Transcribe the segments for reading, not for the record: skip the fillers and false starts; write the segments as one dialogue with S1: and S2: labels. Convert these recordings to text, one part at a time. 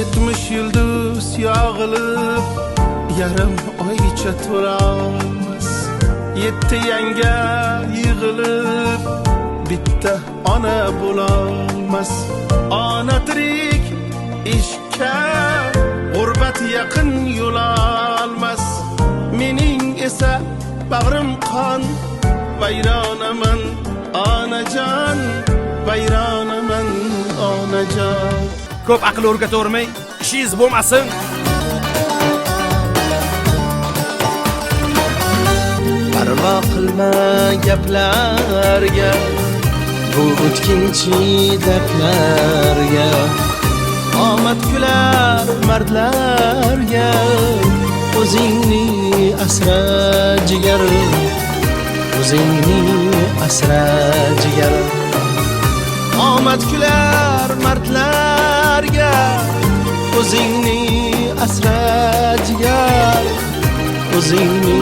S1: 70 yıldız yağılıp yarım oycha turamiz. 7 yanga yig'ilib bitta ona bo'lolmas. Ona tirik ishga g'urbat yaqin yo'l olmas. Mening esa bag'rim qon, vayronaman onajon, vayronaman onajon.
S2: Ko'p aql o'rgatavermay, ishingiz bo'lmasin.
S1: Parvo qilma gaplarga, bu o'tkinchi dardlarga. Omad kular mardlarga, o'zingni asra jigar, o'zingni asra jigar. Omad kular mardlarga, o'zingni asra jigar, o'zingni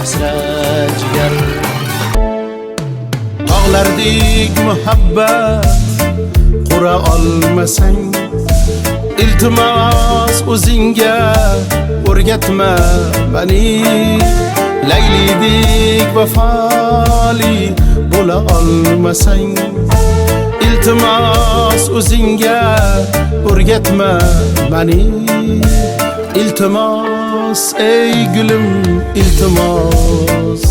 S1: asra jigar. Tog'lardek muhabbat qura olmasang, iltimos o'zingga o'rgatma meni. Laylidek vafoli bo'la olmasang, iltimos o'zingga o'rgatma meni. İltimos ey gülüm, iltimos.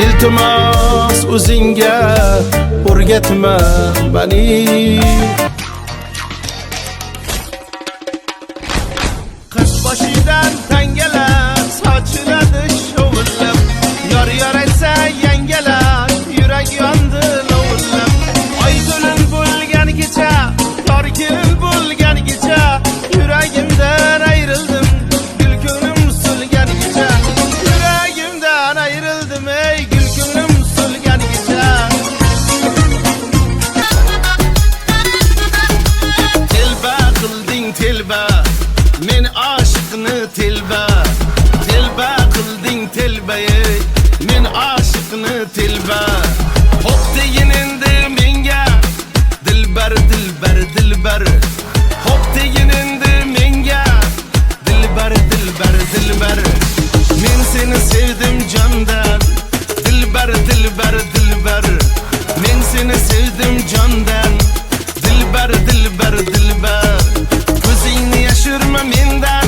S1: İltimos o'zingga o'rgatma meni. Qish boshidan tangalar sochiladi shovullab, yor aytsa yangalar yurak yondi lovullab. Oy to'lin bo'lgan kecha, yor kelin bo'lgan kecha, yuragimdan ayrildim, gul ko'nglim so'lgan kecha. Yuragimdan ayrildim, ey gul ko'nglim so'lgan kecha. Telba qilding telba, men oshiqni telba. Telba qilding telba, ey men oshiqni telba. Xo'p deyin endi menga, dilbar dilbar dilbar. Xo'p deyin endi menga, dilbar dilbar dilbar. Men seni sevdim jondan, dilbar dilbar dilbar. Men seni sevdim jondan, dilbar dilbar dilbar. Ko'zingni yashirma mendan,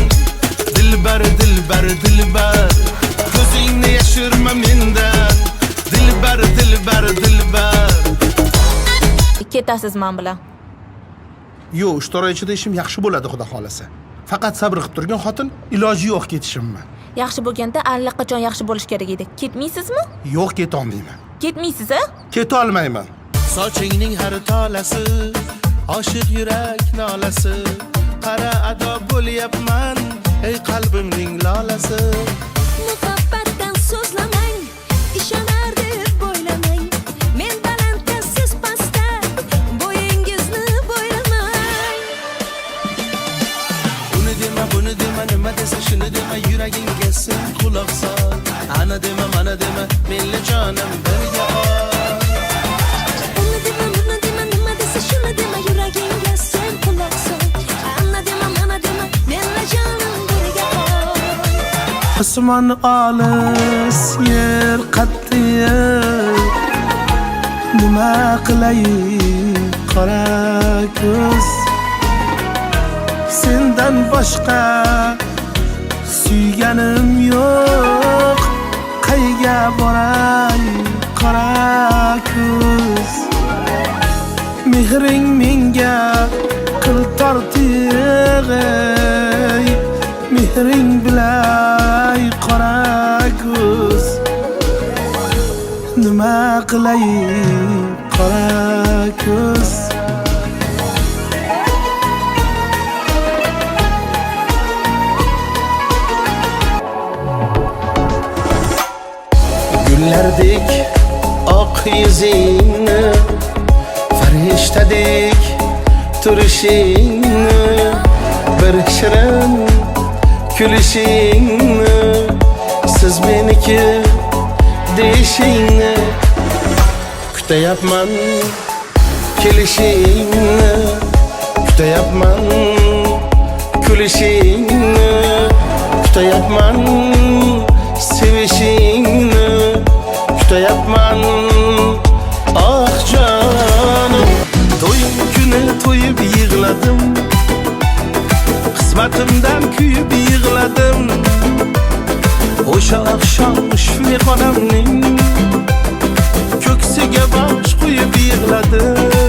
S1: dilbar dilbar dilbar. Ko'zingni yashirma mendan, dilbar dilbar dilbar.
S3: Ketasiz men bilan.
S1: Yo'q, 3 oy ichida ishim yaxshi bo'ladi, xudo xolasa. Faqat sabr qilib turgan xotin, iloji yo'q ketishimman.
S3: Yaxshi bo'lganda allaqachon yaxshi bo'lish kerak edi. Ketmaysizmi?
S1: Yo'q, keta olmayman.
S3: Ketmaysiz-a?
S1: Keta olmayman. Sochingning har tolasi, oshiq yurak nolasi. Qara ado bo'lyapman, ey qalbimning lolasi.
S4: Muhabbatdan so'zlamang, ishonar deb bo'ylamang. Men balandda, siz pastda, bo'yingizni bo'ylamang.
S1: Uni dema, buni dema, nima desa shuni dema, yuragingga sen quloq sol. Ana dema, mana dema, menla jonim birga ol.
S4: Uni dema, buni dema, nima desa shuni dema, yuragingga sen quloq sol. Ana dema, mana dema, menla jonim birga ol.
S1: Osmon olis, yer qattiq. Nima qilay qora ko'z, sendan boshqa suyganim yo'q. Qayga boray qora ko'z, mehring menga qil tortiq, mehring bilay qora ko'z. Nima qilay qora ko'z. Gullardek oq yuzingni, farishtadek turishingni, bir shirin kulishingni, siz meniki deyishingni kutayapman, kelishingni Kutayapman kulishingni, kutayapman sevishingni, kutayapman ah jonim. To'yim kuni to'yib yig'ladim, qismatimdan kuyib yig'ladim. O'sha oqshom shunday xonamning ko'ksiga bosh qo'yib yig'ladim.